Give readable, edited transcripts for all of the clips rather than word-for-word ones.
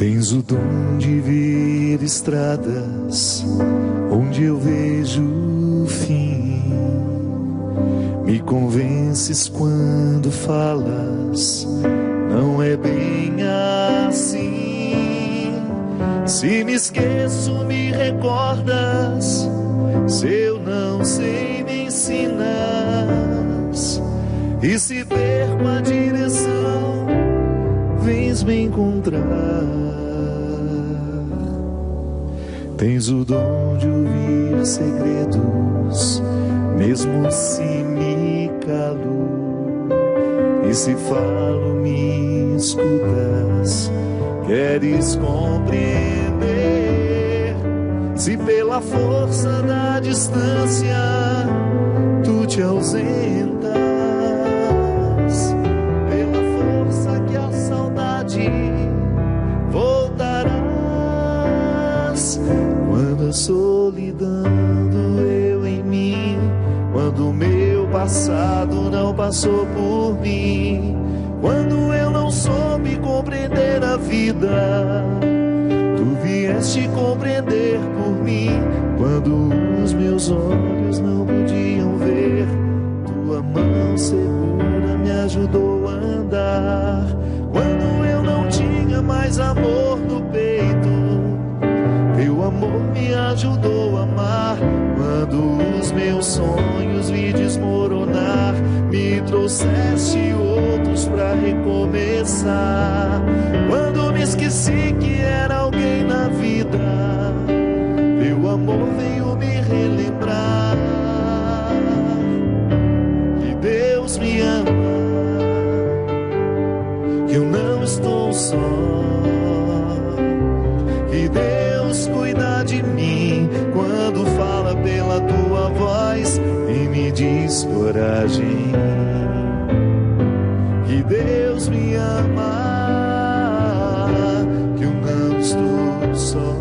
Tens o dom de ver estradas onde eu vejo o fim. Me convences quando falas, não é bem assim. Se me esqueço, me recordas. Se eu não sei, me ensinas. E se perco a direção, vens me encontrar. Tens o dom de ouvir segredos, mesmo se me calo. E se falo, me escutas. Queres compreender? Se pela força da distância tu te ausentas, pela força que a saudade voltarás. Quando a solidão doeu em mim, quando o meu passado não passou por mim, quando eu não soube compreender a vida, tu vieste compreender por mim. Quando os meus olhos não podiam ver, tua mão segura me ajudou a andar. Quando eu não tinha mais amor no peito, teu amor me ajudou a amar. Quando os meus sonhos vi desmoronar, me trouxeste outros pra recomeçar. Quando me esqueci que era alguém na vida, teu amor veio me relembrar que Deus me ama, que eu não estou só, que Deus cuida de mim quando fala pela tua voz e me diz coragem, que Deus me ama, que eu não estou só,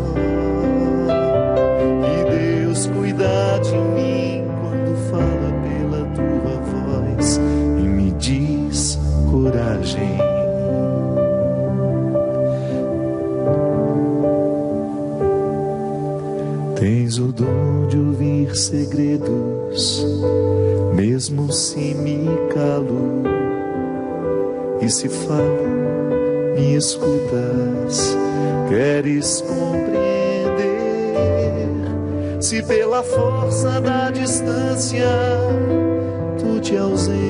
que Deus cuida de mim quando fala pela tua voz e me diz coragem. Tens o dom de ouvir segredos, mesmo se me calo. E se falo, me escutas. Queres compreender? Se pela força da distância tu te ausentas,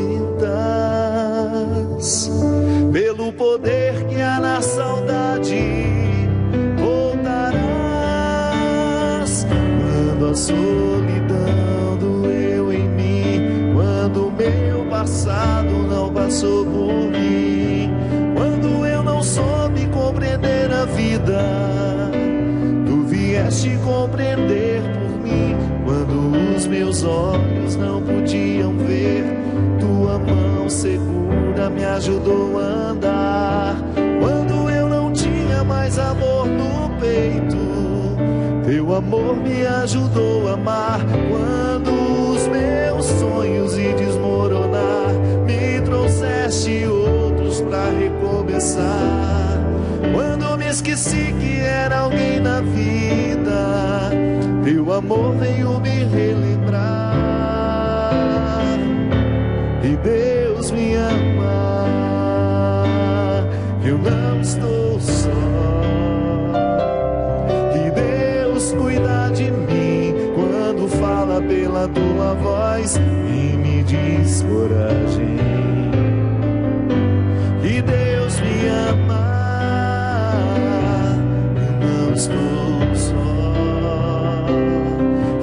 pelo poder que há na saudade voltarás. Quando a solidão doeu em mim, quando o meu passado não passou por mim, quando eu não soube compreender a vida, tu vieste compreender por mim. Quando os meus olhos não podiam ver, tua mão segura me ajudou a andar. Quando eu não tinha mais amor no peito, teu amor me ajudou a amar. Quando os meus sonhos iam desmoronar, me trouxeste outros pra recomeçar. Quando me esqueci que era alguém na vida, teu amor veio me relembrar. E Deus me ama, eu não estou só, que Deus cuida de mim quando fala pela tua voz e me diz coragem. Que Deus me ama, eu não estou só,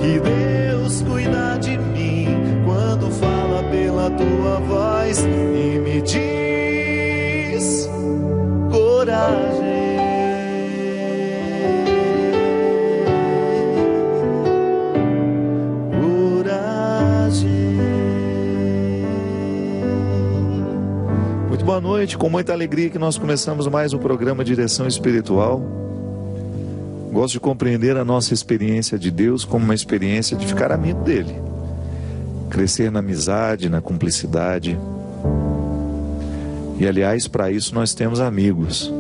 que Deus cuida de mim quando fala pela tua voz e me diz coragem. Boa noite, com muita alegria que nós começamos mais um programa Direção Espiritual. Gosto de compreender a nossa experiência de Deus como uma experiência de ficar amigo dele, crescer na amizade, na cumplicidade. E aliás, para isso nós temos amigos.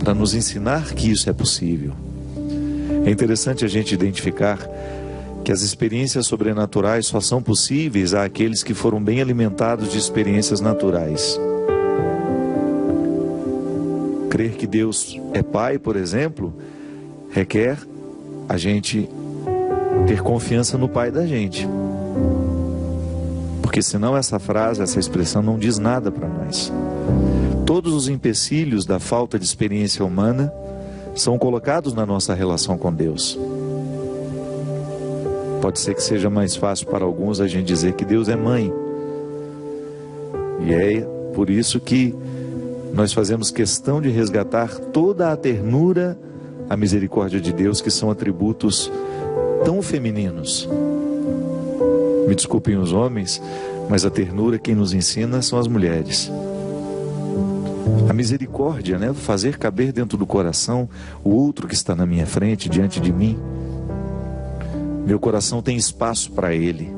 para nos ensinar que isso é possível. É interessante a gente identificar que as experiências sobrenaturais só são possíveis àqueles que foram bem alimentados de experiências naturais. Crer que Deus é Pai, por exemplo, requer a gente ter confiança no Pai da gente. Porque senão essa frase, essa expressão não diz nada para nós. Todos os empecilhos da falta de experiência humana são colocados na nossa relação com Deus. Pode ser que seja mais fácil para alguns a gente dizer que Deus é mãe. E é por isso que nós fazemos questão de resgatar toda a ternura, a misericórdia de Deus, que são atributos tão femininos. Me desculpem os homens, mas a ternura quem nos ensina são as mulheres. A misericórdia, né? Fazer caber dentro do coração o outro que está na minha frente, diante de mim. Meu coração tem espaço para ele.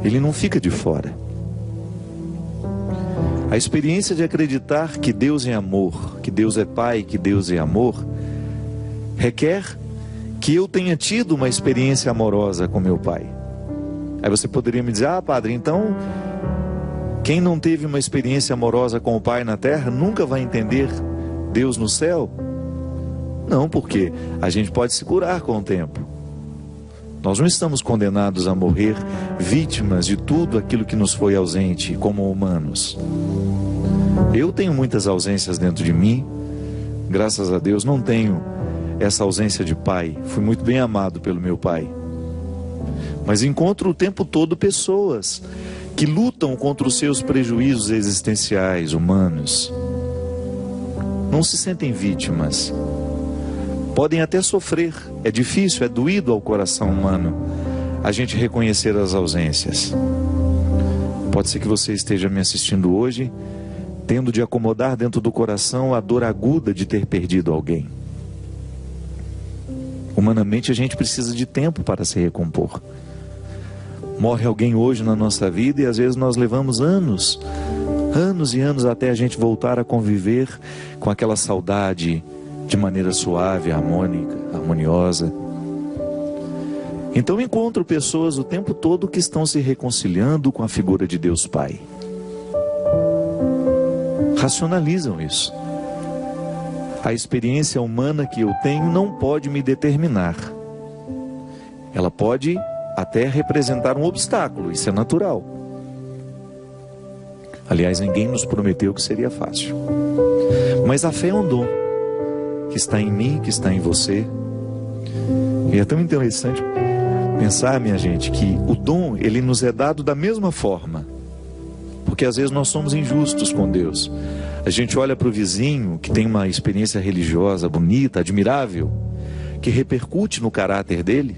Ele não fica de fora. A experiência de acreditar que Deus é amor, que Deus é Pai, que Deus é amor, requer que eu tenha tido uma experiência amorosa com meu Pai. Aí você poderia me dizer: ah, padre, então quem não teve uma experiência amorosa com o Pai na terra nunca vai entender Deus no céu? Não, porque a gente pode se curar com o tempo. Nós não estamos condenados a morrer vítimas de tudo aquilo que nos foi ausente como humanos. Eu tenho muitas ausências dentro de mim, graças a Deus não tenho essa ausência de pai. Fui muito bem amado pelo meu pai. Mas encontro o tempo todo pessoas que lutam contra os seus prejuízos existenciais, humanos. Não se sentem vítimas. Podem até sofrer, é difícil, é doído ao coração humano a gente reconhecer as ausências. Pode ser que você esteja me assistindo hoje, tendo de acomodar dentro do coração a dor aguda de ter perdido alguém. Humanamente a gente precisa de tempo para se recompor. Morre alguém hoje na nossa vida e às vezes nós levamos anos e anos até a gente voltar a conviver com aquela saudade de maneira suave, harmônica, harmoniosa. Então encontro pessoas o tempo todo que estão se reconciliando com a figura de Deus Pai. Racionalizam isso. A experiência humana que eu tenho não pode me determinar. Ela pode até representar um obstáculo, isso é natural. Aliás, ninguém nos prometeu que seria fácil. Mas a fé é um dom que está em mim, que está em você. E é tão interessante pensar, minha gente, que o dom, ele nos é dado da mesma forma. Porque às vezes nós somos injustos com Deus. A gente olha para o vizinho que tem uma experiência religiosa bonita, admirável, que repercute no caráter dele.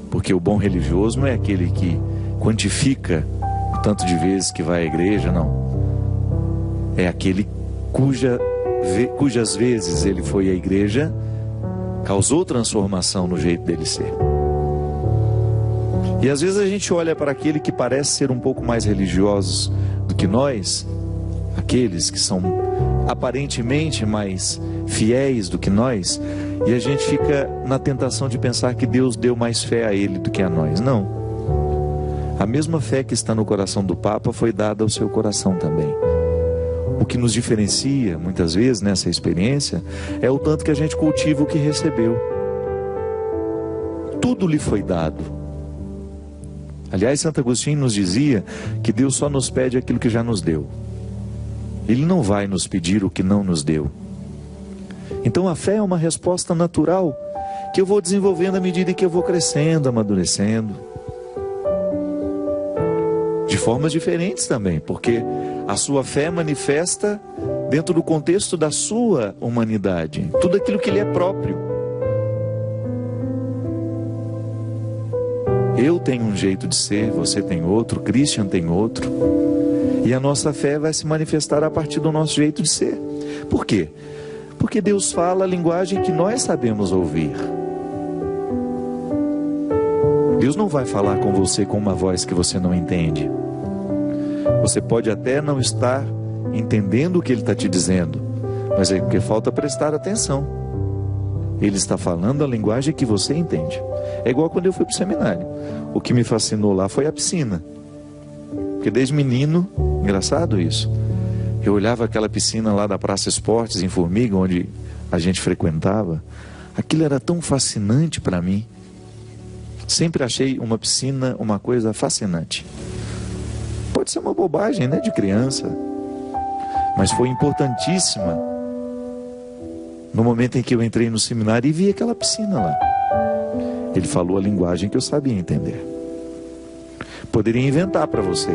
Porque o bom religioso não é aquele que quantifica o tanto de vezes que vai à igreja, não. É aquele cujas vezes ele foi à igreja, causou transformação no jeito dele ser. E às vezes a gente olha para aquele que parece ser um pouco mais religioso do que nós, aqueles que são aparentemente mais fiéis do que nós, e a gente fica na tentação de pensar que Deus deu mais fé a ele do que a nós. Não. A mesma fé que está no coração do Papa foi dada ao seu coração também. O que nos diferencia, muitas vezes, nessa experiência, é o tanto que a gente cultiva o que recebeu. Tudo lhe foi dado. Aliás, Santo Agostinho nos dizia que Deus só nos pede aquilo que já nos deu. Ele não vai nos pedir o que não nos deu. Então a fé é uma resposta natural que eu vou desenvolvendo à medida que eu vou crescendo, amadurecendo. De formas diferentes também, porque a sua fé manifesta dentro do contexto da sua humanidade, tudo aquilo que lhe é próprio. Eu tenho um jeito de ser, você tem outro, Christian tem outro. E a nossa fé vai se manifestar a partir do nosso jeito de ser. Por quê? Porque Deus fala a linguagem que nós sabemos ouvir. Deus não vai falar com você com uma voz que você não entende. Você pode até não estar entendendo o que Ele está te dizendo, Mas é porque falta prestar atenção. Ele está falando a linguagem que você entende. É igual quando eu fui para o seminário. O que me fascinou lá foi a piscina. Porque desde menino, engraçado isso, eu olhava aquela piscina lá da Praça Esportes, em Formiga, onde a gente frequentava. Aquilo era tão fascinante para mim. Sempre achei uma piscina uma coisa fascinante. Pode ser uma bobagem, né, de criança, mas foi importantíssima no momento em que eu entrei no seminário e vi aquela piscina lá. Ele falou a linguagem que eu sabia entender. Poderia inventar para você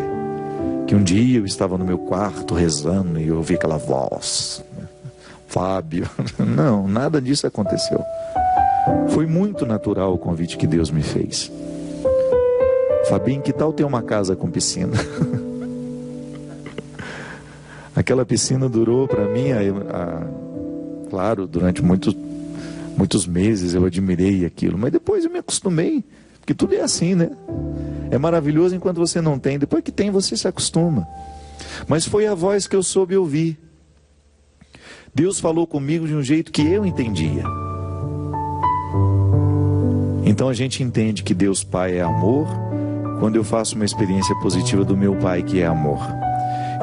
que um dia eu estava no meu quarto rezando e eu ouvi aquela voz, Fábio. Não, nada disso aconteceu. Foi muito natural o convite que Deus me fez. Fabinho, que tal ter uma casa com piscina? Aquela piscina durou para mim, claro, durante muitos meses eu admirei aquilo, mas depois eu me acostumei, porque tudo é assim, né? É maravilhoso enquanto você não tem, depois que tem você se acostuma. Mas foi a voz que eu soube ouvir. Deus falou comigo de um jeito que eu entendia. Então a gente entende que Deus Pai é amor quando eu faço uma experiência positiva do meu Pai que é amor.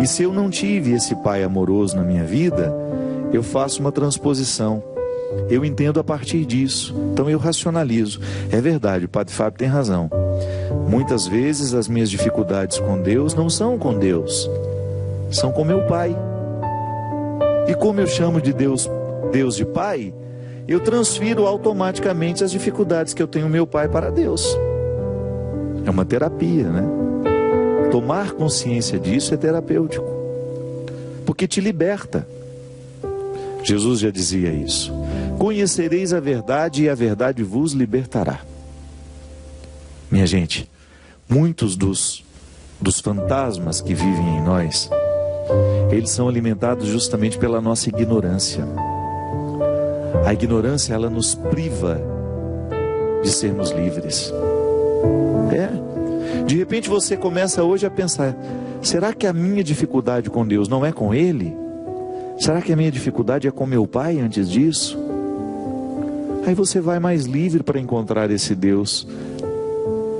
E se eu não tive esse Pai amoroso na minha vida, eu faço uma transposição. Eu entendo a partir disso. Então eu racionalizo. É verdade, o Padre Fábio tem razão. Muitas vezes as minhas dificuldades com Deus não são com Deus, são com meu Pai. E como eu chamo de Deus de Pai, eu transfiro automaticamente as dificuldades que eu tenho meu Pai para Deus. É uma terapia, né? Tomar consciência disso é terapêutico, porque te liberta. Jesus já dizia isso: conhecereis a verdade e a verdade vos libertará. Minha gente, muitos dos fantasmas que vivem em nós, eles são alimentados justamente pela nossa ignorância. A ignorância, ela nos priva de sermos livres. De repente você começa hoje a pensar: será que a minha dificuldade com Deus não é com Ele? Será que a minha dificuldade é com meu Pai antes disso? Aí você vai mais livre para encontrar esse Deus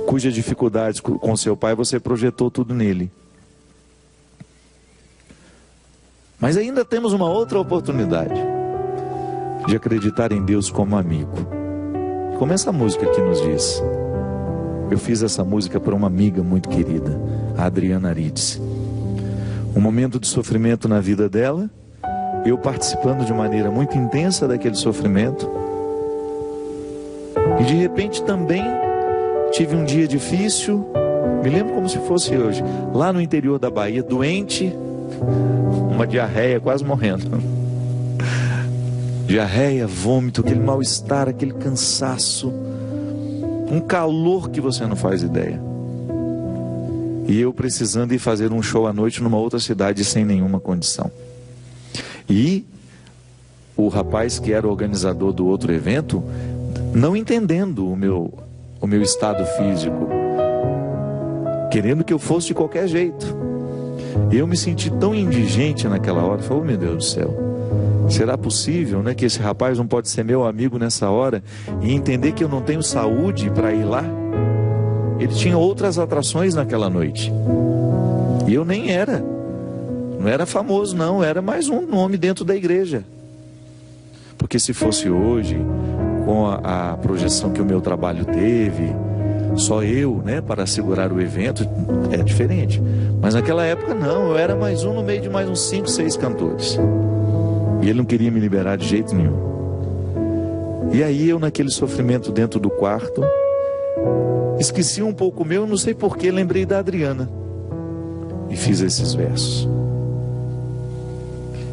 cuja dificuldade com seu Pai você projetou tudo nele. Mas ainda temos uma outra oportunidade de acreditar em Deus como amigo. Como essa música aqui nos diz. Eu fiz essa música para uma amiga muito querida, a Adriana Arides. Um momento de sofrimento na vida dela, eu participando de maneira muito intensa daquele sofrimento. E de repente também tive um dia difícil, me lembro como se fosse hoje, lá no interior da Bahia, doente, uma diarreia, quase morrendo. Diarreia, vômito, aquele mal-estar, aquele cansaço, um calor que você não faz ideia. E eu precisando ir fazer um show à noite numa outra cidade sem nenhuma condição. E o rapaz que era o organizador do outro evento, não entendendo o meu estado físico, querendo que eu fosse de qualquer jeito. E eu me senti tão indigente naquela hora. Falei: oh, meu Deus do céu, será possível, né, que esse rapaz não pode ser meu amigo nessa hora e entender que eu não tenho saúde para ir lá? Ele tinha outras atrações naquela noite. E eu nem era. Não era famoso, não. Era mais um nome dentro da igreja. Porque se fosse hoje, com a projeção que o meu trabalho teve, só eu, né, para segurar o evento, é diferente. Mas naquela época não, eu era mais um no meio de mais uns 5, 6 cantores. E ele não queria me liberar de jeito nenhum. E aí eu, naquele sofrimento dentro do quarto, esqueci um pouco meu, não sei porquê, lembrei da Adriana e fiz esses versos.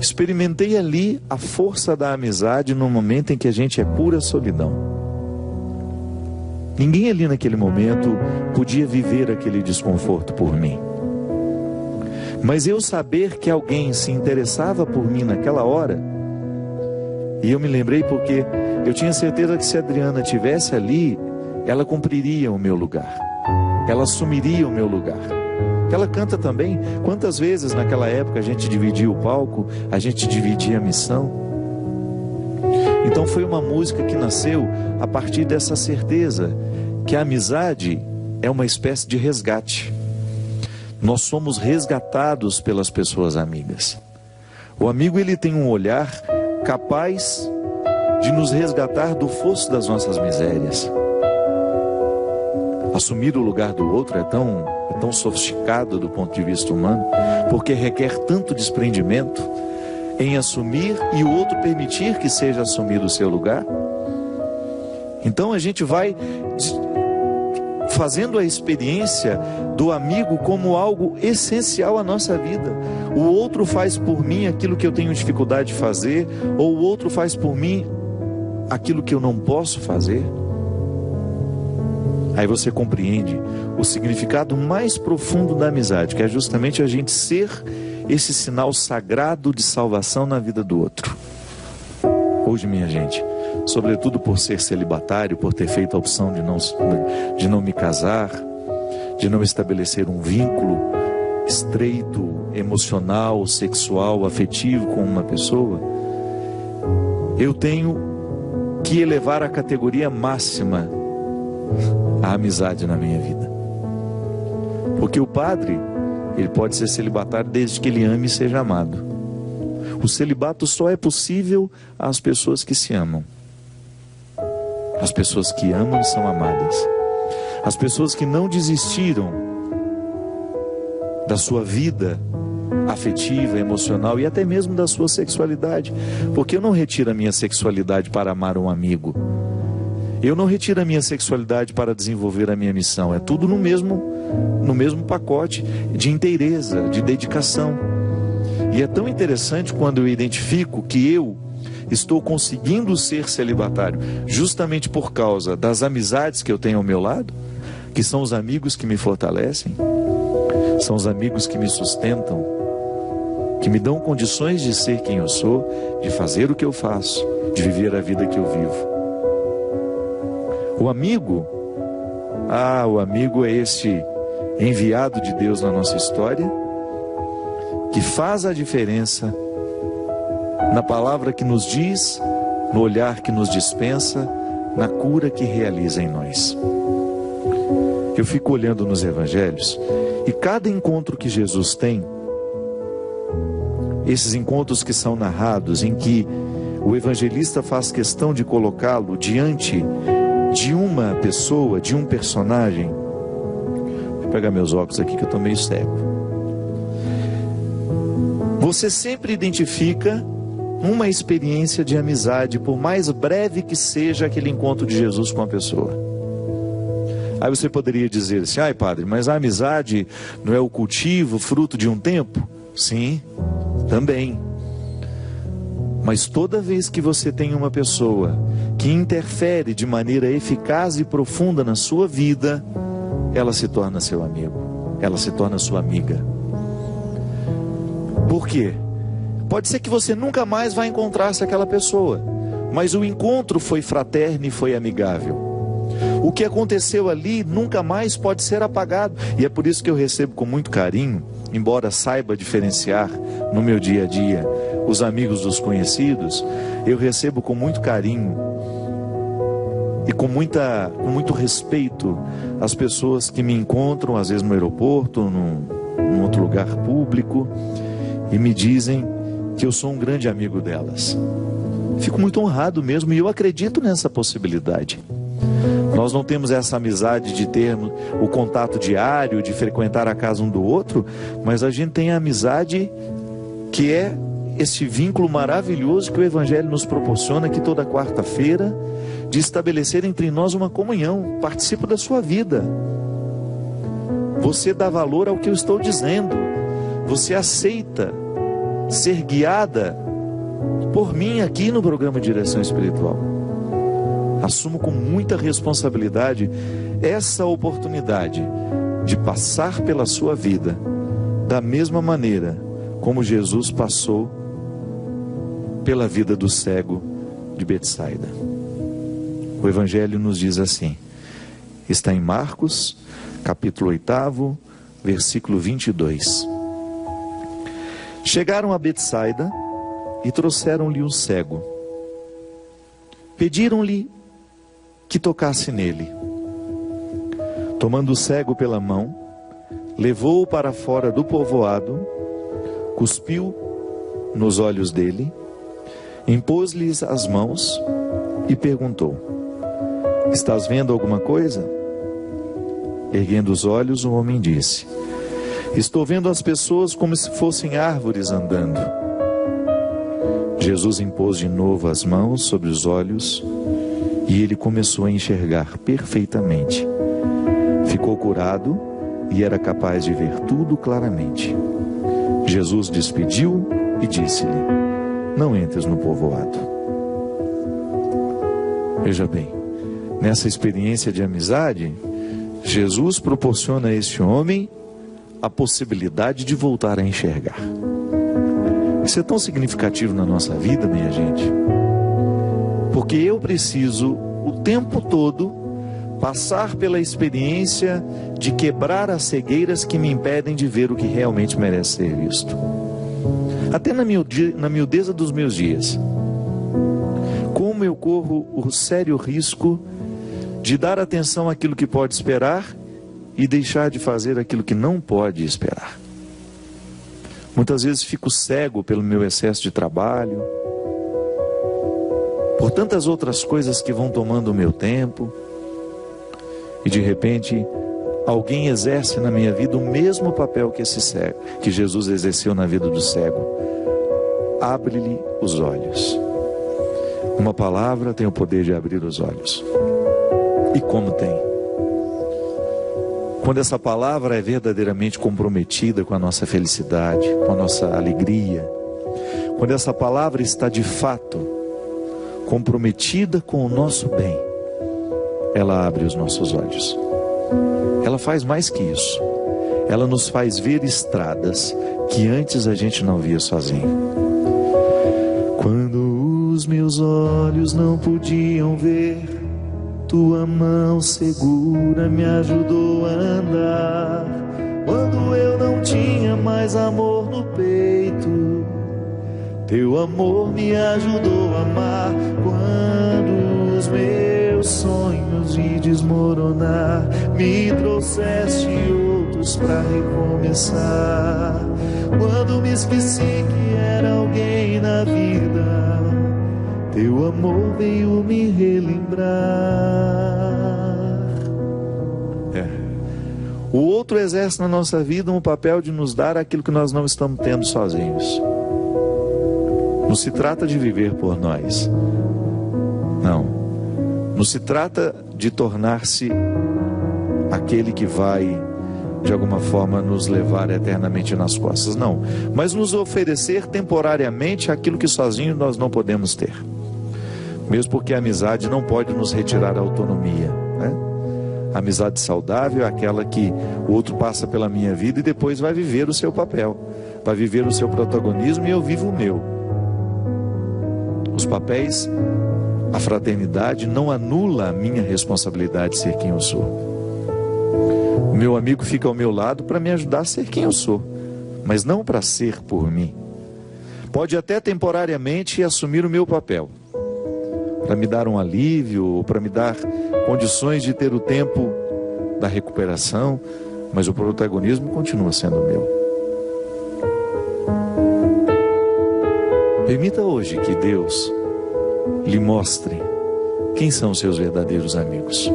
Experimentei ali a força da amizade no momento em que a gente é pura solidão. Ninguém ali naquele momento podia viver aquele desconforto por mim. Mas eu saber que alguém se interessava por mim naquela hora, e eu me lembrei porque eu tinha certeza que se a Adriana estivesse ali, ela cumpriria o meu lugar, ela assumiria o meu lugar. Ela canta também. Quantas vezes naquela época a gente dividia o palco, a gente dividia a missão. Então foi uma música que nasceu a partir dessa certeza que a amizade é uma espécie de resgate. Nós somos resgatados pelas pessoas amigas. O amigo, ele tem um olhar capaz de nos resgatar do fosso das nossas misérias. Assumir o lugar do outro é tão sofisticado do ponto de vista humano, porque requer tanto desprendimento em assumir e o outro permitir que seja assumido o seu lugar. Então a gente vai fazendo a experiência do amigo como algo essencial à nossa vida. O outro faz por mim aquilo que eu tenho dificuldade de fazer, ou o outro faz por mim aquilo que eu não posso fazer. Aí você compreende o significado mais profundo da amizade, que é justamente a gente ser esse sinal sagrado de salvação na vida do outro. Hoje, minha gente, sobretudo por ser celibatário, por ter feito a opção de não me casar, de não estabelecer um vínculo estreito, emocional, sexual, afetivo com uma pessoa, eu tenho que elevar a categoria máxima a amizade na minha vida. Porque o padre, ele pode ser celibatário desde que ele ame e seja amado. O celibato só é possível às pessoas que se amam. As pessoas que amam são amadas. As pessoas que não desistiram da sua vida afetiva, emocional e até mesmo da sua sexualidade. Porque eu não retiro a minha sexualidade para amar um amigo. Eu não retiro a minha sexualidade para desenvolver a minha missão. É tudo no mesmo pacote de inteireza, de dedicação. E é tão interessante quando eu identifico que eu estou conseguindo ser celibatário justamente por causa das amizades que eu tenho ao meu lado, que são os amigos que me fortalecem, são os amigos que me sustentam, que me dão condições de ser quem eu sou, de fazer o que eu faço, de viver a vida que eu vivo. O amigo é este enviado de Deus na nossa história, que faz a diferença na palavra que nos diz, no olhar que nos dispensa, na cura que realiza em nós. Eu fico olhando nos evangelhos e cada encontro que Jesus tem, esses encontros que são narrados, em que o evangelista faz questão de colocá-lo diante de uma pessoa, de um personagem. Vou pegar meus óculos aqui que eu estou meio cego. Você sempre identifica uma experiência de amizade, por mais breve que seja aquele encontro de Jesus com a pessoa. Aí você poderia dizer assim: ai padre, mas a amizade não é o cultivo, fruto de um tempo? Sim, também. Mas toda vez que você tem uma pessoa que interfere de maneira eficaz e profunda na sua vida, ela se torna seu amigo, ela se torna sua amiga. Por quê? Pode ser que você nunca mais vai encontrar-se aquela pessoa, mas o encontro foi fraterno e foi amigável. O que aconteceu ali nunca mais pode ser apagado. E é por isso que eu recebo com muito carinho, embora saiba diferenciar no meu dia a dia os amigos dos conhecidos, eu recebo com muito carinho e com muito respeito as pessoas que me encontram, às vezes no aeroporto, num outro lugar público, e me dizem que eu sou um grande amigo delas. Fico muito honrado mesmo, e eu acredito nessa possibilidade. Nós não temos essa amizade de ter o contato diário, de frequentar a casa um do outro, mas a gente tem a amizade que é esse vínculo maravilhoso que o Evangelho nos proporciona aqui toda quarta-feira, de estabelecer entre nós uma comunhão. Participo da sua vida. Você dá valor ao que eu estou dizendo. Você aceita ser guiada por mim aqui no programa Direção Espiritual. Assumo com muita responsabilidade essa oportunidade de passar pela sua vida da mesma maneira como Jesus passou pela vida do cego de Betsaida. O Evangelho nos diz assim, está em Marcos, capítulo 8, versículo 22. Chegaram a Betsaida e trouxeram-lhe um cego. Pediram-lhe que tocasse nele. Tomando o cego pela mão, levou-o para fora do povoado, cuspiu nos olhos dele, impôs-lhes as mãos e perguntou: estás vendo alguma coisa? Erguendo os olhos, o homem disse: estou vendo as pessoas como se fossem árvores andando. Jesus impôs de novo as mãos sobre os olhos e ele começou a enxergar perfeitamente. Ficou curado e era capaz de ver tudo claramente. Jesus despediu e disse-lhe: não entres no povoado. Veja bem, nessa experiência de amizade, Jesus proporciona a este homem a possibilidade de voltar a enxergar. Isso é tão significativo na nossa vida, minha gente, porque eu preciso o tempo todo passar pela experiência de quebrar as cegueiras que me impedem de ver o que realmente merece ser visto. Até na miudeza dos meus dias, como eu corro o sério risco de dar atenção àquilo que pode esperar e deixar de fazer aquilo que não pode esperar. Muitas vezes fico cego pelo meu excesso de trabalho, por tantas outras coisas que vão tomando o meu tempo, e de repente alguém exerce na minha vida o mesmo papel que esse cego, que Jesus exerceu na vida do cego. Abre-lhe os olhos. Uma palavra tem o poder de abrir os olhos. E como tem? Quando essa palavra é verdadeiramente comprometida com a nossa felicidade, com a nossa alegria, quando essa palavra está de fato comprometida com o nosso bem, ela abre os nossos olhos. Ela faz mais que isso. Ela nos faz ver estradas que antes a gente não via sozinho. Quando os meus olhos não podiam ver, tua mão segura me ajudou a andar. Quando eu não tinha mais amor no peito, teu amor me ajudou a amar. Quando os meus sonhos de desmoronar, me trouxeste outros pra recomeçar. Quando me esqueci que era alguém na vida, teu amor veio me relembrar. O outro exerce na nossa vida um papel de nos dar aquilo que nós não estamos tendo sozinhos. Não se trata de viver por nós. Não. Não se trata de tornar-se aquele que vai, de alguma forma, nos levar eternamente nas costas. Não. Mas nos oferecer temporariamente aquilo que sozinhos nós não podemos ter. Mesmo porque a amizade não pode nos retirar a autonomia, né? A amizade saudável é aquela que o outro passa pela minha vida e depois vai viver o seu papel, vai viver o seu protagonismo e eu vivo o meu. Os papéis, a fraternidade não anula a minha responsabilidade de ser quem eu sou. O meu amigo fica ao meu lado para me ajudar a ser quem eu sou, mas não para ser por mim. Pode até temporariamente assumir o meu papel, para me dar um alívio, para me dar condições de ter o tempo da recuperação, mas o protagonismo continua sendo meu. Permita hoje que Deus lhe mostre quem são os seus verdadeiros amigos.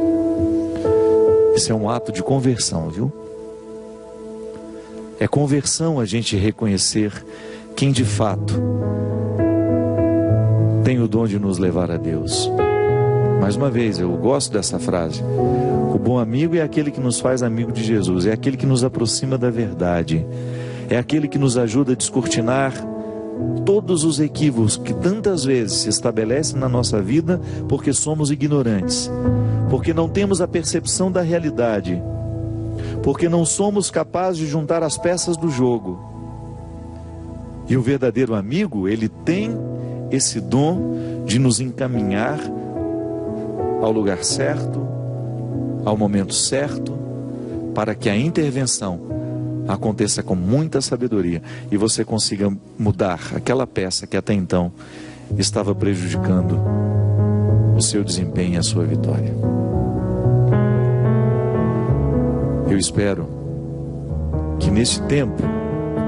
Isso é um ato de conversão, viu? É conversão a gente reconhecer quem de fato tem o dom de nos levar a Deus. Mais uma vez, eu gosto dessa frase. O bom amigo é aquele que nos faz amigo de Jesus, é aquele que nos aproxima da verdade, é aquele que nos ajuda a descortinar todos os equívocos que tantas vezes se estabelecem na nossa vida porque somos ignorantes, porque não temos a percepção da realidade, porque não somos capazes de juntar as peças do jogo. E o verdadeiro amigo, ele tem esse dom de nos encaminhar ao lugar certo, ao momento certo, para que a intervenção aconteça com muita sabedoria e você consiga mudar aquela peça que até então estava prejudicando o seu desempenho e a sua vitória. Eu espero que nesse tempo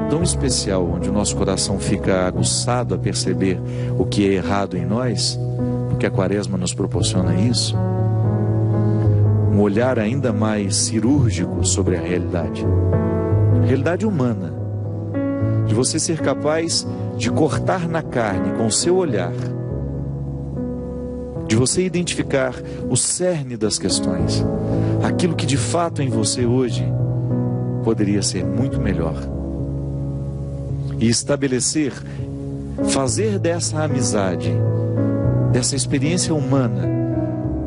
tão especial, onde o nosso coração fica aguçado a perceber o que é errado em nós, porque a Quaresma nos proporciona isso, um olhar ainda mais cirúrgico sobre a realidade humana, de você ser capaz de cortar na carne com o seu olhar, de você identificar o cerne das questões, aquilo que de fato em você hoje poderia ser muito melhor, e estabelecer, fazer dessa amizade, dessa experiência humana,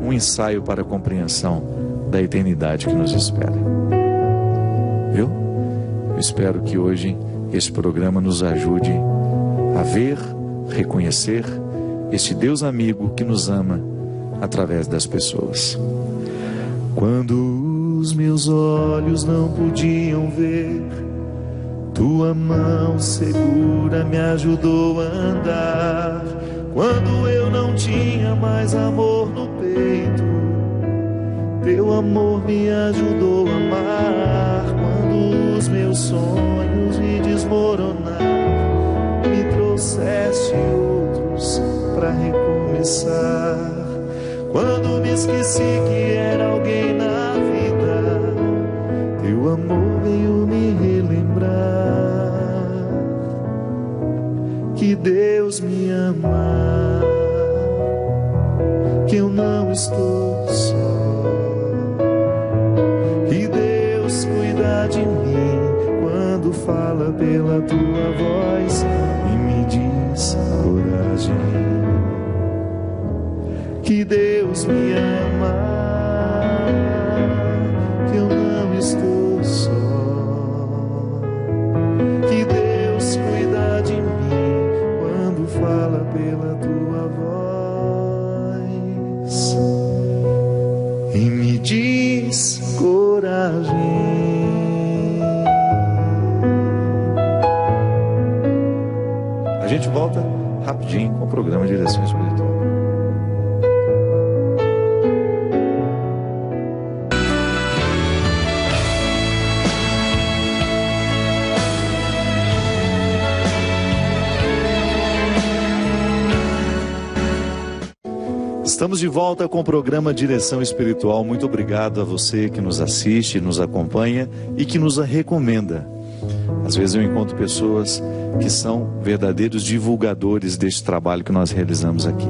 um ensaio para a compreensão da eternidade que nos espera. Viu? Eu espero que hoje esse programa nos ajude a ver, reconhecer este Deus amigo que nos ama através das pessoas. Quando os meus olhos não podiam ver, tua mão segura me ajudou a andar. Quando eu não tinha mais amor no peito, teu amor me ajudou a amar. Quando os meus sonhos me desmoronaram, me trouxeste outros para recomeçar. Quando me esqueci que era alguém na vida, teu amor veio me relembrar que Deus me ama, que eu não estou só, que Deus cuida de mim quando fala pela tua voz e me diz coragem, que Deus me ama, que eu não estou só, que Deus cuida de mim quando fala pela tua voz e me diz coragem. A gente volta rapidinho com o programa Direção Espiritual. Estamos de volta com o programa Direção Espiritual. Muito obrigado a você que nos assiste, nos acompanha e que nos recomenda. Às vezes eu encontro pessoas que são verdadeiros divulgadores deste trabalho que nós realizamos aqui.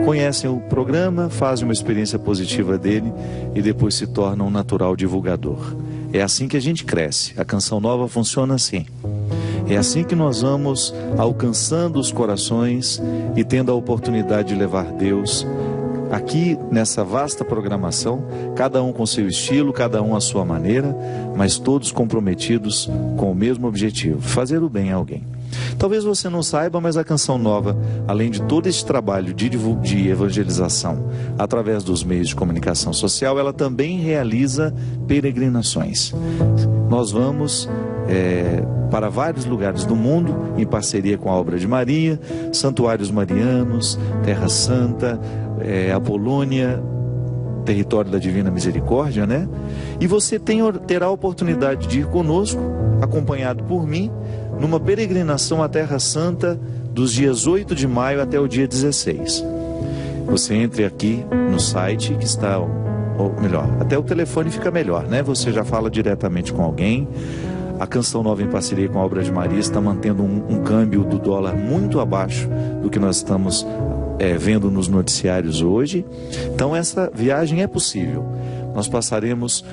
Conhecem o programa, fazem uma experiência positiva dele e depois se tornam um natural divulgador. É assim que a gente cresce. A Canção Nova funciona assim. É assim que nós vamos alcançando os corações e tendo a oportunidade de levar Deus aqui nessa vasta programação, cada um com seu estilo, cada um à sua maneira, mas todos comprometidos com o mesmo objetivo, fazer o bem a alguém. Talvez você não saiba, mas a Canção Nova, além de todo esse trabalho de evangelização através dos meios de comunicação social, ela também realiza peregrinações. Nós vamos para vários lugares do mundo, em parceria com a Obra de Maria, santuários marianos, Terra Santa, a Polônia, território da Divina Misericórdia, né? E você terá a oportunidade de ir conosco, acompanhado por mim, numa peregrinação à Terra Santa dos dias 8 de maio até o dia 16. Você entre aqui no site que está, ou melhor, até o telefone fica melhor, né? Você já fala diretamente com alguém. A Canção Nova, em parceria com a Obra de Maria, está mantendo um câmbio do dólar muito abaixo do que nós estamos vendo nos noticiários hoje. Então essa viagem é possível. Nós passaremos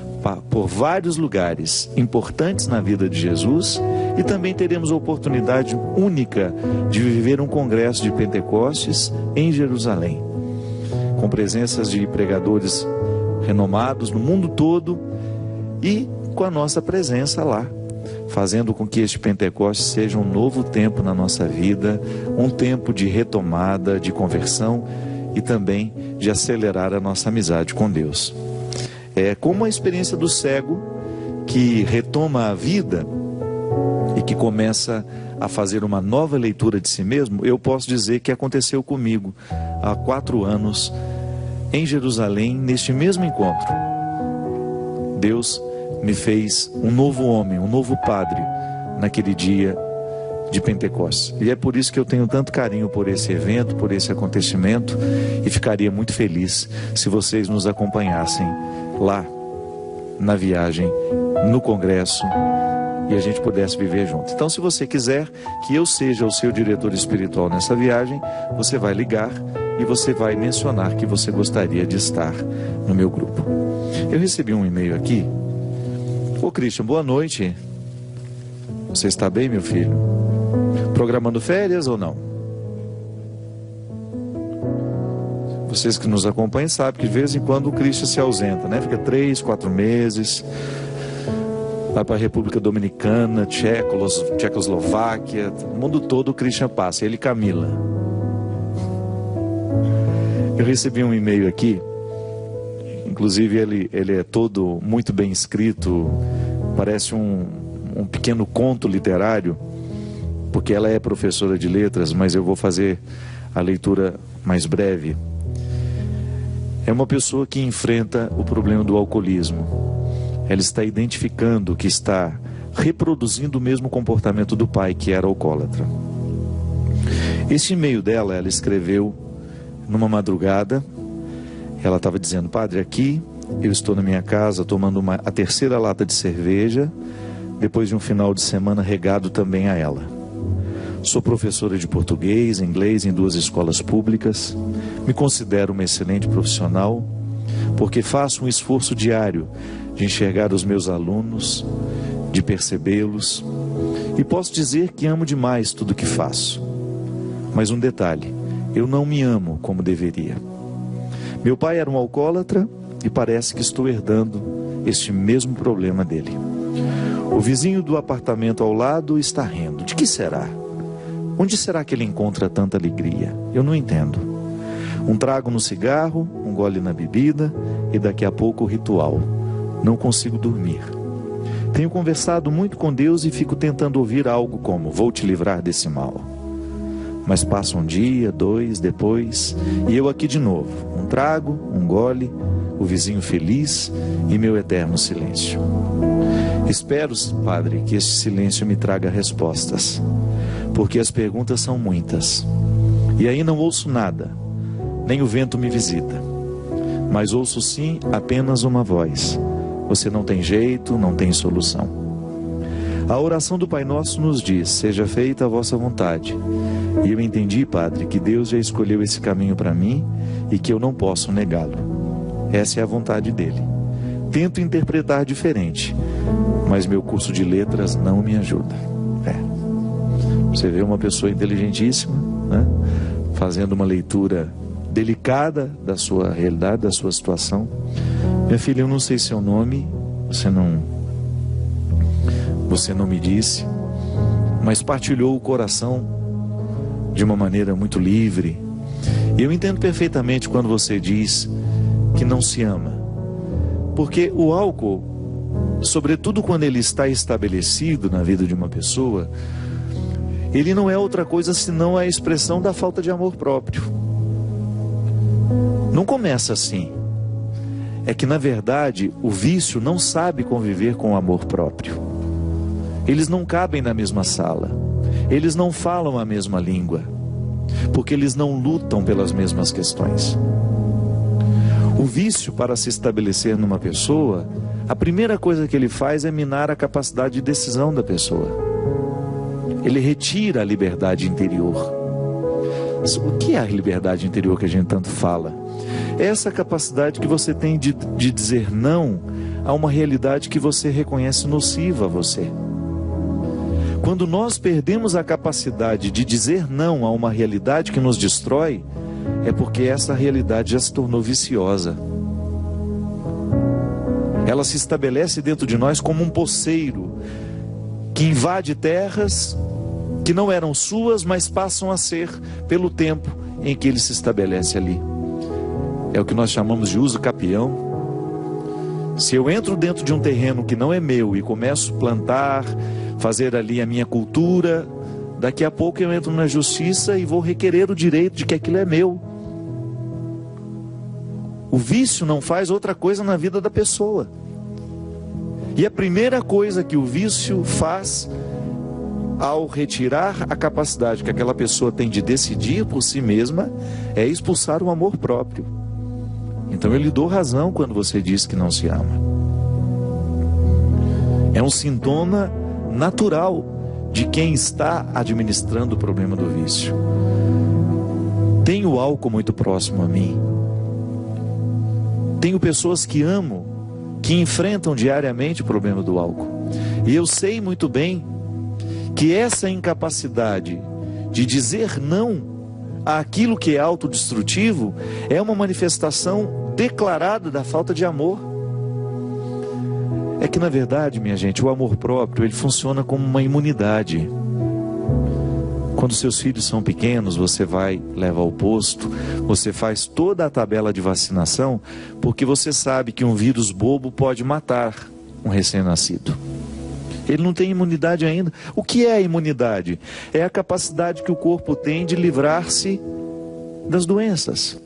por vários lugares importantes na vida de Jesus e também teremos a oportunidade única de viver um congresso de Pentecostes em Jerusalém, com presenças de pregadores renomados no mundo todo e com a nossa presença lá, fazendo com que este Pentecostes seja um novo tempo na nossa vida, um tempo de retomada, de conversão e também de acelerar a nossa amizade com Deus. É como a experiência do cego que retoma a vida e que começa a fazer uma nova leitura de si mesmo, eu posso dizer que aconteceu comigo há 4 anos em Jerusalém, neste mesmo encontro. Deus me fez um novo homem, um novo padre naquele dia de Pentecostes. E é por isso que eu tenho tanto carinho por esse evento, por esse acontecimento, e ficaria muito feliz se vocês nos acompanhassem lá na viagem, no congresso, e a gente pudesse viver junto. Então, se você quiser que eu seja o seu diretor espiritual nessa viagem, você vai ligar e você vai mencionar que você gostaria de estar no meu grupo. Eu recebi um e-mail aqui. Ô Christian, boa noite. Você está bem, meu filho? Programando férias ou não? Vocês que nos acompanham sabem que de vez em quando o Christian se ausenta, né? Fica 3, 4 meses, vai para a República Dominicana, Tchecoslováquia, o mundo todo o Christian passa, ele e Camila. Eu recebi um e-mail aqui, inclusive ele é todo muito bem escrito, parece um pequeno conto literário, porque ela é professora de letras, mas eu vou fazer a leitura mais breve. É uma pessoa que enfrenta o problema do alcoolismo. Ela está identificando que está reproduzindo o mesmo comportamento do pai, que era alcoólatra. Esse e-mail dela, ela escreveu numa madrugada. Ela estava dizendo: padre, aqui eu estou na minha casa tomando a 3ª lata de cerveja, depois de um final de semana regado também a ela. Sou professora de português, inglês em 2 escolas públicas. Me considero uma excelente profissional, porque faço um esforço diário de enxergar os meus alunos, de percebê-los, e posso dizer que amo demais tudo que faço. Mas um detalhe, eu não me amo como deveria. Meu pai era um alcoólatra e parece que estou herdando este mesmo problema dele. O vizinho do apartamento ao lado está rindo. De que será? Onde será que ele encontra tanta alegria? Eu não entendo. Um trago no cigarro, um gole na bebida e daqui a pouco o ritual. Não consigo dormir. Tenho conversado muito com Deus e fico tentando ouvir algo como: vou te livrar desse mal. Mas passa um dia, 2, depois, e eu aqui de novo. Um trago, um gole, o vizinho feliz e meu eterno silêncio. Espero, padre, que este silêncio me traga respostas, porque as perguntas são muitas. E aí não ouço nada, nem o vento me visita. Mas ouço sim apenas uma voz: você não tem jeito, não tem solução. A oração do Pai Nosso nos diz: seja feita a vossa vontade. E eu entendi, padre, que Deus já escolheu esse caminho para mim e que eu não posso negá-lo. Essa é a vontade dele. Tento interpretar diferente, mas meu curso de letras não me ajuda. Você vê uma pessoa inteligentíssima, né, fazendo uma leitura delicada da sua realidade, da sua situação. Minha filha, eu não sei seu nome, você não me disse, mas partilhou o coração de uma maneira muito livre. E eu entendo perfeitamente quando você diz que não se ama, porque o álcool, sobretudo quando ele está estabelecido na vida de uma pessoa, ele não é outra coisa senão a expressão da falta de amor próprio. Não começa assim. É que, na verdade, o vício não sabe conviver com o amor próprio. Eles não cabem na mesma sala. Eles não falam a mesma língua, porque eles não lutam pelas mesmas questões. O vício, para se estabelecer numa pessoa, a primeira coisa que ele faz é minar a capacidade de decisão da pessoa. Ele retira a liberdade interior. O que é a liberdade interior que a gente tanto fala? É essa capacidade que você tem de dizer não a uma realidade que você reconhece nociva a você. Quando nós perdemos a capacidade de dizer não a uma realidade que nos destrói, é porque essa realidade já se tornou viciosa. Ela se estabelece dentro de nós como um poceiro que invade terras que não eram suas, mas passam a ser pelo tempo em que ele se estabelece ali. É o que nós chamamos de uso capião. Se eu entro dentro de um terreno que não é meu e começo a plantar, fazer ali a minha cultura, daqui a pouco eu entro na justiça e vou requerer o direito de que aquilo é meu. O vício não faz outra coisa na vida da pessoa. E a primeira coisa que o vício faz, ao retirar a capacidade que aquela pessoa tem de decidir por si mesma, é expulsar o amor próprio. Então eu lhe dou razão quando você diz que não se ama. É um sintoma natural de quem está administrando o problema do vício. Tenho o álcool muito próximo a mim. Tenho pessoas que amo, que enfrentam diariamente o problema do álcool. E eu sei muito bem que essa incapacidade de dizer não àquilo que é autodestrutivo é uma manifestação declarada da falta de amor. É que na verdade, minha gente, o amor próprio, ele funciona como uma imunidade. Quando seus filhos são pequenos, você vai, leva ao posto, você faz toda a tabela de vacinação, porque você sabe que um vírus bobo pode matar um recém-nascido. Ele não tem imunidade ainda. O que é a imunidade? É a capacidade que o corpo tem de livrar-se das doenças.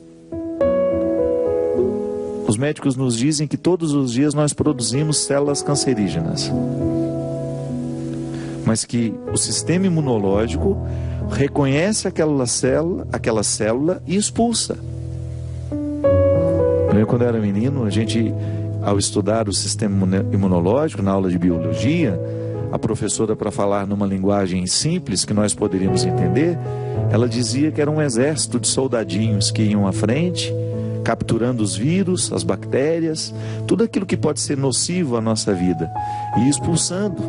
Os médicos nos dizem que todos os dias nós produzimos células cancerígenas, mas que o sistema imunológico reconhece aquela célula e expulsa. Eu, quando era menino, ao estudar o sistema imunológico na aula de biologia, a professora, para falar numa linguagem simples que nós poderíamos entender, ela dizia que era um exército de soldadinhos que iam à frente, capturando os vírus, as bactérias, tudo aquilo que pode ser nocivo à nossa vida, e expulsando,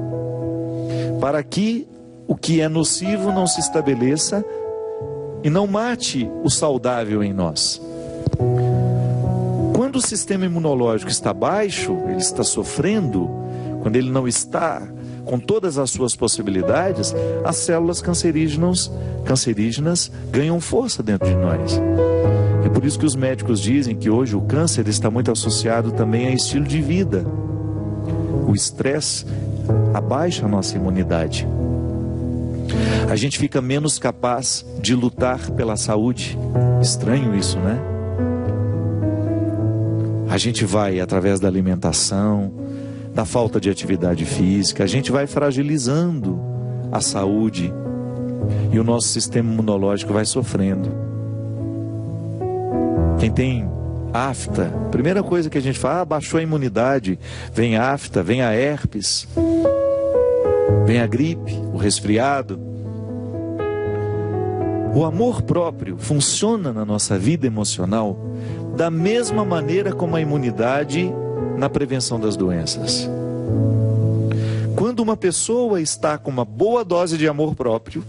para que o que é nocivo não se estabeleça e não mate o saudável em nós. Quando o sistema imunológico está baixo, ele está sofrendo, quando ele não está com todas as suas possibilidades, as células cancerígenas ganham força dentro de nós. É por isso que os médicos dizem que hoje o câncer está muito associado também a estilo de vida. O estresse abaixa a nossa imunidade. A gente fica menos capaz de lutar pela saúde. Estranho isso, né? A gente vai, através da alimentação, da falta de atividade física, a gente vai fragilizando a saúde e o nosso sistema imunológico vai sofrendo. Quem tem afta, primeira coisa que a gente fala, baixou a imunidade, vem a afta, vem a herpes, vem a gripe, o resfriado. O amor próprio funciona na nossa vida emocional da mesma maneira como a imunidade na prevenção das doenças. Quando uma pessoa está com uma boa dose de amor próprio,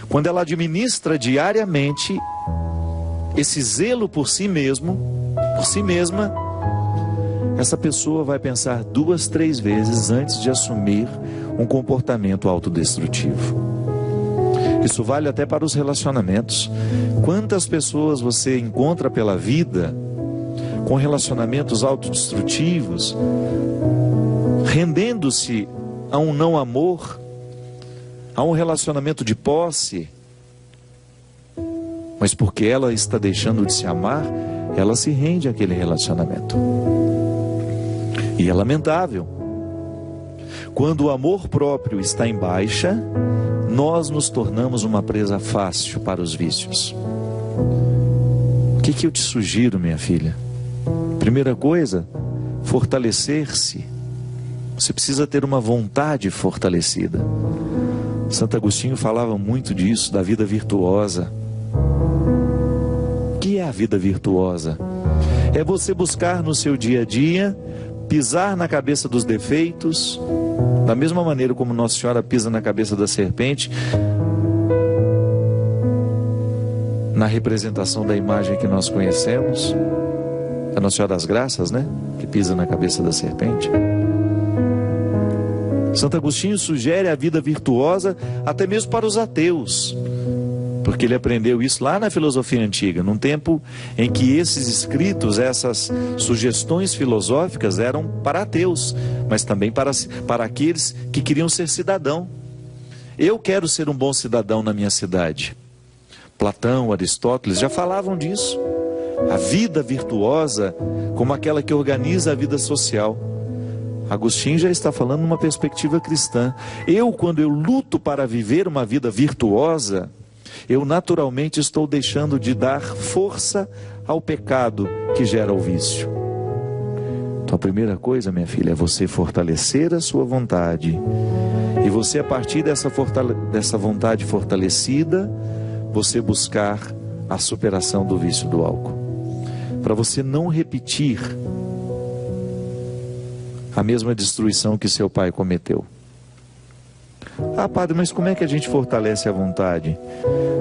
quando ela administra diariamente esse zelo por si mesmo, por si mesma, essa pessoa vai pensar 2, 3 vezes antes de assumir um comportamento autodestrutivo. Isso vale até para os relacionamentos. Quantas pessoas você encontra pela vida com relacionamentos autodestrutivos, rendendo-se a um não amor, a um relacionamento de posse, mas porque ela está deixando de se amar, ela se rende àquele relacionamento. E é lamentável. Quando o amor próprio está em baixa, nós nos tornamos uma presa fácil para os vícios. O que eu te sugiro, minha filha? Primeira coisa, fortalecer-se. Você precisa ter uma vontade fortalecida. Santo Agostinho falava muito disso, da vida virtuosa. O que é a vida virtuosa? É você buscar no seu dia a dia, pisar na cabeça dos defeitos, da mesma maneira como Nossa Senhora pisa na cabeça da serpente, na representação da imagem que nós conhecemos, a Nossa Senhora das Graças, né? Que pisa na cabeça da serpente. Santo Agostinho sugere a vida virtuosa até mesmo para os ateus. Porque ele aprendeu isso lá na filosofia antiga, num tempo em que esses escritos, essas sugestões filosóficas eram para ateus, mas também para aqueles que queriam ser cidadão. Eu quero ser um bom cidadão na minha cidade. Platão, Aristóteles já falavam disso. A vida virtuosa como aquela que organiza a vida social. Agostinho já está falando numa perspectiva cristã. Quando eu luto para viver uma vida virtuosa, eu naturalmente estou deixando de dar força ao pecado que gera o vício. Então a primeira coisa, minha filha, é você fortalecer a sua vontade. E você, a partir dessa vontade fortalecida, você buscar a superação do vício do álcool. Para você não repetir a mesma destruição que seu pai cometeu. Ah, padre, mas como é que a gente fortalece a vontade?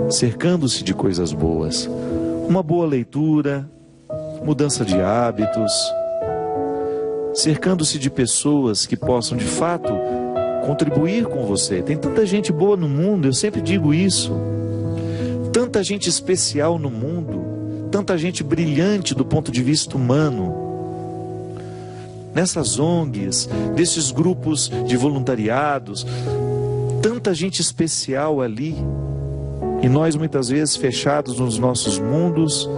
Cercando-se de coisas boas. Uma boa leitura, mudança de hábitos, cercando-se de pessoas que possam de fato contribuir com você. Tem tanta gente boa no mundo, eu sempre digo isso. Tanta gente especial no mundo, tanta gente brilhante do ponto de vista humano. Nessas ONGs, desses grupos de voluntariados, tanta gente especial ali. E nós muitas vezes fechados nos nossos mundos,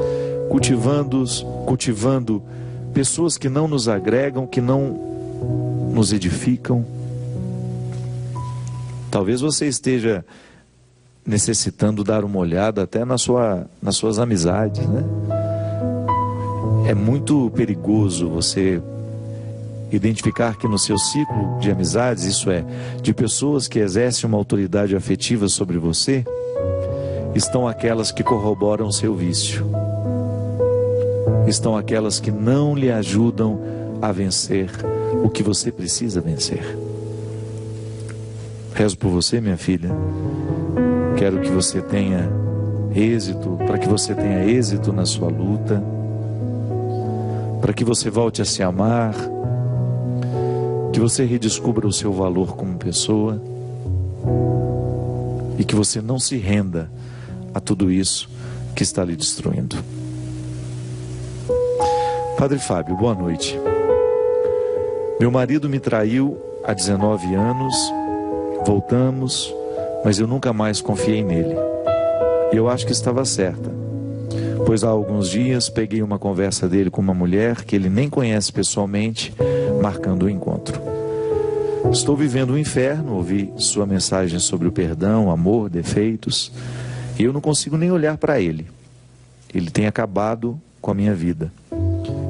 cultivando pessoas que não nos agregam, que não nos edificam. Talvez você esteja necessitando dar uma olhada até nas suas amizades, né? É muito perigoso você identificar que no seu ciclo de amizades, isso é, de pessoas que exercem uma autoridade afetiva sobre você, estão aquelas que corroboram o seu vício. Estão aquelas que não lhe ajudam a vencer o que você precisa vencer. Rezo por você, minha filha. Quero que você tenha êxito, para que você tenha êxito na sua luta, para que você volte a se amar, que você redescubra o seu valor como pessoa e que você não se renda a tudo isso que está lhe destruindo. Padre Fábio, boa noite. Meu marido me traiu há 19 anos, voltamos, mas eu nunca mais confiei nele. E eu acho que estava certa, pois há alguns dias peguei uma conversa dele com uma mulher que ele nem conhece pessoalmente, marcando o encontro. Estou vivendo um inferno, ouvi sua mensagem sobre o perdão, amor, defeitos, e eu não consigo nem olhar para ele. Ele tem acabado com a minha vida.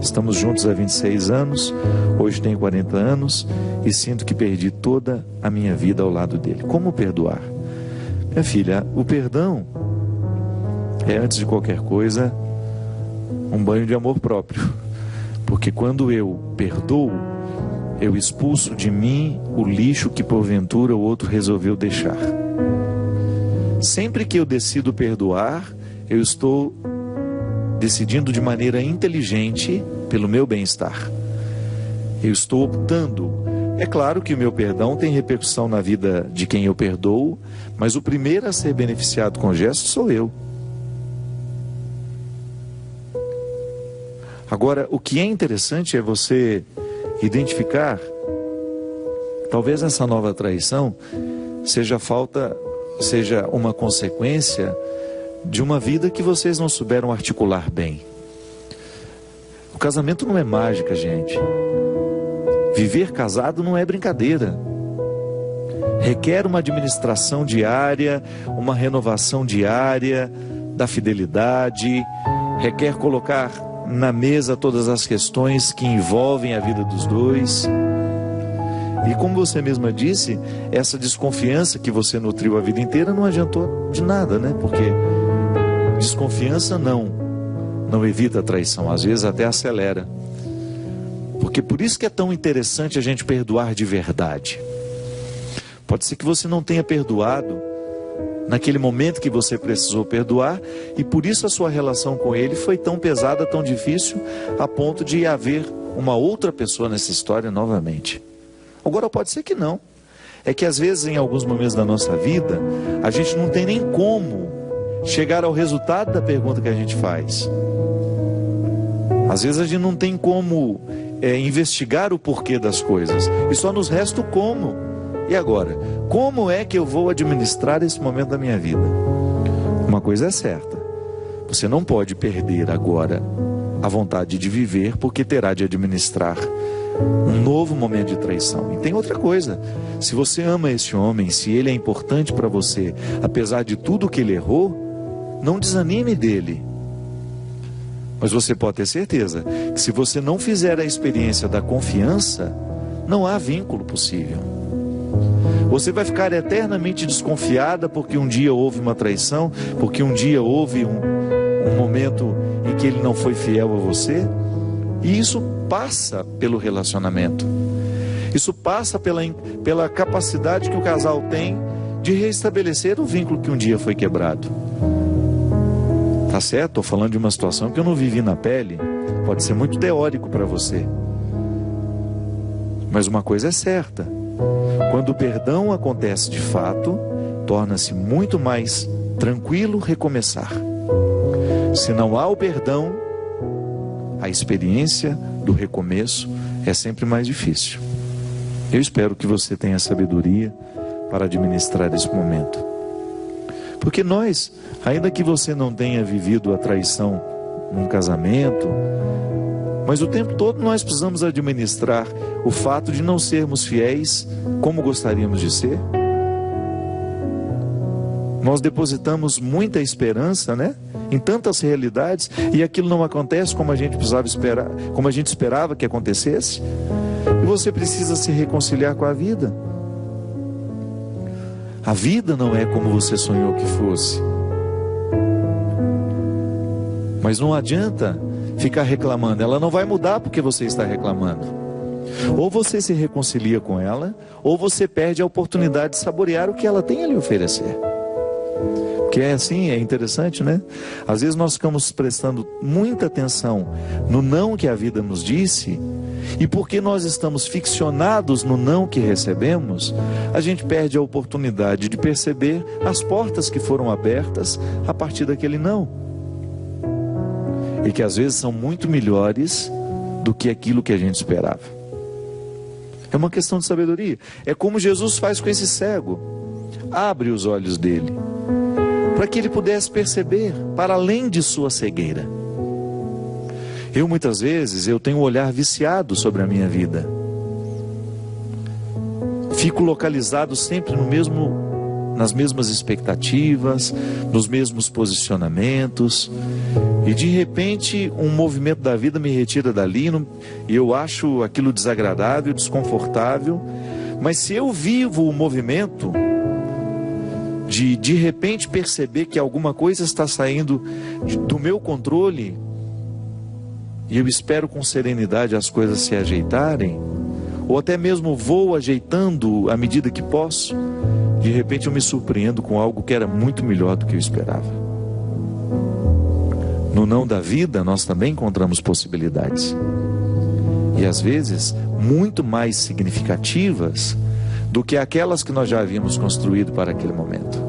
Estamos juntos há 26 anos, hoje tenho 40 anos e sinto que perdi toda a minha vida ao lado dele. Como perdoar? Minha filha, o perdão é, antes de qualquer coisa, um banho de amor próprio. Porque quando eu perdoo, eu expulso de mim o lixo que porventura o outro resolveu deixar. Sempre que eu decido perdoar, eu estou decidindo de maneira inteligente pelo meu bem-estar. Eu estou optando. É claro que o meu perdão tem repercussão na vida de quem eu perdoo, mas o primeiro a ser beneficiado com o gesto sou eu. Agora, o que é interessante é você identificar, talvez essa nova traição seja uma consequência de uma vida que vocês não souberam articular bem. O casamento não é mágica, gente. Viver casado não é brincadeira. Requer uma administração diária, uma renovação diária da fidelidade, requer colocar na mesa todas as questões que envolvem a vida dos dois. E como você mesma disse, essa desconfiança que você nutriu a vida inteira não adiantou de nada, né? Porque desconfiança não evita a traição, às vezes até acelera. Porque por isso que é tão interessante a gente perdoar de verdade. Pode ser que você não tenha perdoado naquele momento que você precisou perdoar, e por isso a sua relação com ele foi tão pesada, tão difícil, a ponto de haver uma outra pessoa nessa história novamente. Agora pode ser que não. É que às vezes em alguns momentos da nossa vida, a gente não tem nem como chegar ao resultado da pergunta que a gente faz. Às vezes a gente não tem como investigar o porquê das coisas, e só nos resta o como. E agora? Como é que eu vou administrar esse momento da minha vida? Uma coisa é certa: você não pode perder agora a vontade de viver, porque terá de administrar um novo momento de traição. E tem outra coisa: se você ama esse homem, se ele é importante para você, apesar de tudo que ele errou, não desanime dele. Mas você pode ter certeza que se você não fizer a experiência da confiança, não há vínculo possível. Você vai ficar eternamente desconfiada porque um dia houve uma traição, porque um dia houve um momento em que ele não foi fiel a você. E isso passa pelo relacionamento. Isso passa pela capacidade que o casal tem de restabelecer o vínculo que um dia foi quebrado. Tá certo? Estou falando de uma situação que eu não vivi na pele. Pode ser muito teórico para você. Mas uma coisa é certa: quando o perdão acontece de fato, torna-se muito mais tranquilo recomeçar. Se não há o perdão, a experiência do recomeço é sempre mais difícil. Eu espero que você tenha sabedoria para administrar esse momento. Porque nós, ainda que você não tenha vivido a traição num casamento, mas o tempo todo nós precisamos administrar o fato de não sermos fiéis como gostaríamos de ser. Nós depositamos muita esperança, em tantas realidades, e aquilo não acontece como a gente precisava esperar, como a gente esperava que acontecesse. E você precisa se reconciliar com a vida. A vida não é como você sonhou que fosse. Mas não adianta ficar reclamando. Ela não vai mudar porque você está reclamando. Ou você se reconcilia com ela, ou você perde a oportunidade de saborear o que ela tem a lhe oferecer. Porque é assim, é interessante, Às vezes nós ficamos prestando muita atenção no não que a vida nos disse, e porque nós estamos ficcionados no não que recebemos, a gente perde a oportunidade de perceber as portas que foram abertas a partir daquele não. E que às vezes são muito melhores do que aquilo que a gente esperava. É uma questão de sabedoria. É como Jesus faz com esse cego. Abre os olhos dele, para que ele pudesse perceber para além de sua cegueira. Muitas vezes tenho um olhar viciado sobre a minha vida. Fico localizado sempre nas mesmas expectativas, nos mesmos posicionamentos, e de repente um movimento da vida me retira dali, e eu acho aquilo desagradável, desconfortável. Mas se eu vivo o movimento de repente perceber que alguma coisa está saindo do meu controle, e eu espero com serenidade as coisas se ajeitarem, ou até mesmo vou ajeitando à medida que posso, de repente eu me surpreendo com algo que era muito melhor do que eu esperava. No não da vida nós também encontramos possibilidades, e às vezes muito mais significativas do que aquelas que nós já havíamos construído para aquele momento.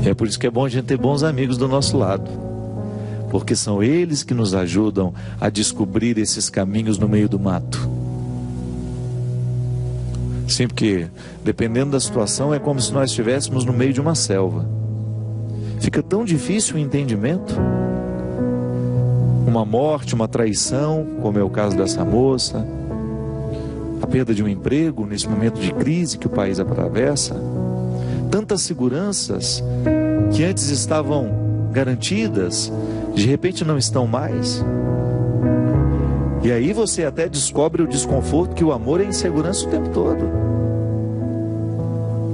É por isso que é bom a gente ter bons amigos do nosso lado, porque são eles que nos ajudam a descobrir esses caminhos no meio do mato. Sim, porque dependendo da situação é como se nós estivéssemos no meio de uma selva. Fica tão difícil o entendimento. Uma morte, uma traição, como é o caso dessa moça, a perda de um emprego nesse momento de crise que o país atravessa, tantas seguranças que antes estavam garantidas, de repente não estão mais. E aí você até descobre o desconforto que o amor é insegurança o tempo todo.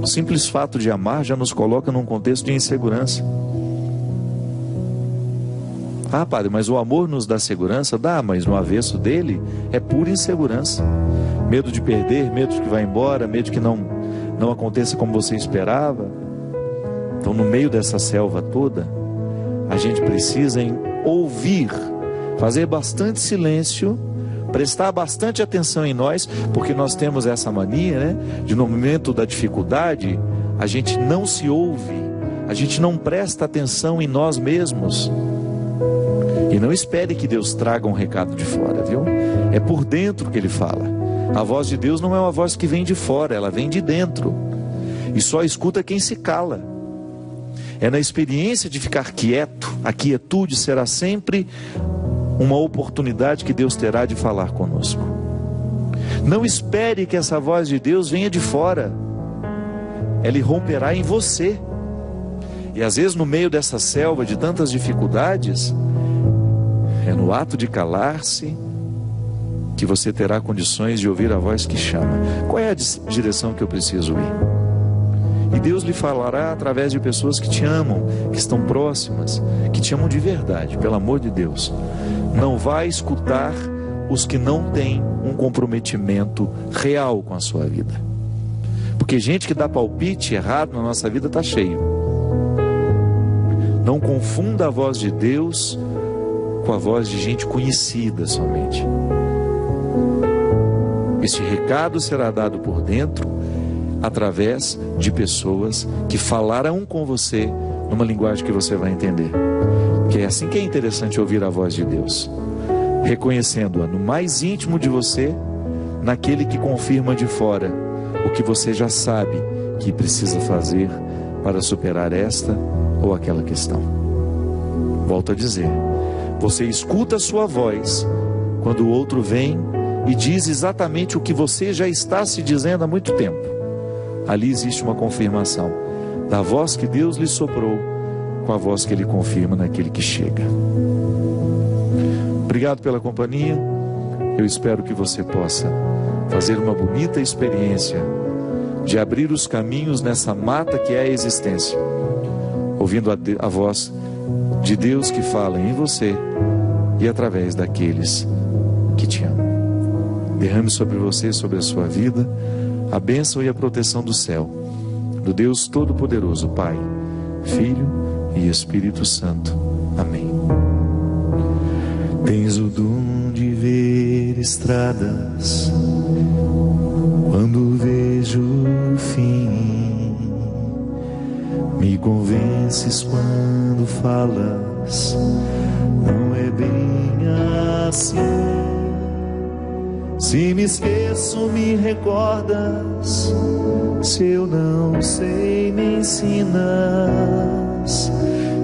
O simples fato de amar já nos coloca num contexto de insegurança. Ah, padre, mas o amor nos dá segurança? Dá, mas no avesso dele é pura insegurança. Medo de perder, medo de que vá embora, medo de que não aconteça como você esperava. Então, no meio dessa selva toda, a gente precisa ouvir, fazer bastante silêncio, prestar bastante atenção em nós, porque nós temos essa mania, de no momento da dificuldade, a gente não se ouve, a gente não presta atenção em nós mesmos. E não espere que Deus traga um recado de fora, viu? É por dentro que Ele fala. A voz de Deus não é uma voz que vem de fora, ela vem de dentro. E só escuta quem se cala. É na experiência de ficar quieto. A quietude será sempre uma oportunidade que Deus terá de falar conosco. Não espere que essa voz de Deus venha de fora. Ela irromperá em você. E às vezes no meio dessa selva de tantas dificuldades, é no ato de calar-se que você terá condições de ouvir a voz que chama. Qual é a direção que eu preciso ir? E Deus lhe falará através de pessoas que te amam, que estão próximas, que te amam de verdade, pelo amor de Deus. Não vai escutar os que não têm um comprometimento real com a sua vida. Porque gente que dá palpite errado na nossa vida está cheio. Não confunda a voz de Deus com a voz de gente conhecida somente. Este recado será dado por dentro, através de pessoas que falarão com você numa linguagem que você vai entender. Que é assim que é interessante ouvir a voz de Deus, reconhecendo-a no mais íntimo de você, naquele que confirma de fora o que você já sabe que precisa fazer para superar esta ou aquela questão. Volto a dizer, você escuta a sua voz quando o outro vem e diz exatamente o que você já está se dizendo há muito tempo. Ali existe uma confirmação da voz que Deus lhe soprou com a voz que Ele confirma naquele que chega. Obrigado pela companhia. Eu espero que você possa fazer uma bonita experiência de abrir os caminhos nessa mata que é a existência, ouvindo a voz de Deus que fala em você e através daqueles que te amam. Derrame sobre você, sobre a sua vida, a bênção e a proteção do céu, do Deus Todo-Poderoso, Pai, Filho e Espírito Santo. Amém. Tens o dom de ver estradas quando vejo o fim. Me convences quando falas, não é bem assim. Se me esqueço, me recordas. Se eu não sei, me ensinas.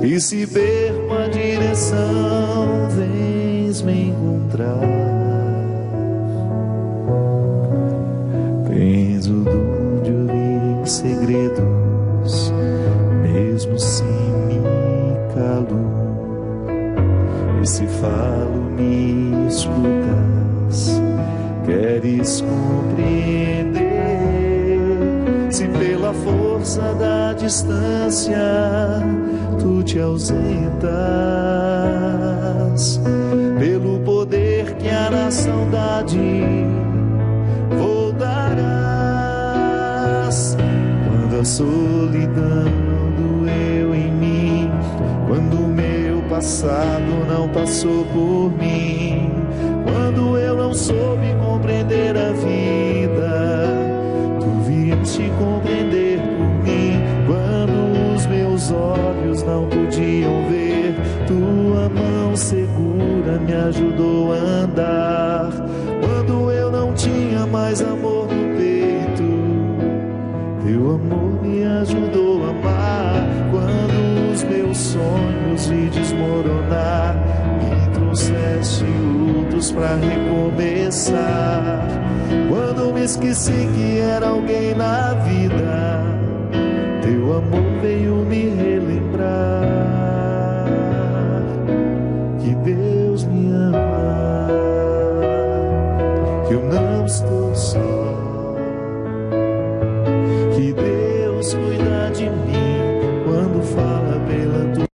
E se perco a direção, vens me encontrar. Tens o dom de ouvir segredos, mesmo se me calo. E se falo, me escutas. Queres compreender, se pela força da distância tu te ausentas, pelo poder que há na saudade voltarás. Quando a solidão doeu em mim, quando o meu passado não passou por mim, quando eu não soube compreender a vida, tu vieste compreender por mim. Quando os meus olhos não podiam ver, tua mão segura me ajudou a andar. Quando eu não tinha mais amor no peito, teu amor me ajudou a amar. Quando os meus sonhos vi desmoronar, me trouxeste outros pra recomeçar. Quando me esqueci que era alguém na vida, teu amor veio me relembrar que Deus me ama, que eu não estou só, que Deus cuida de mim quando fala pela tua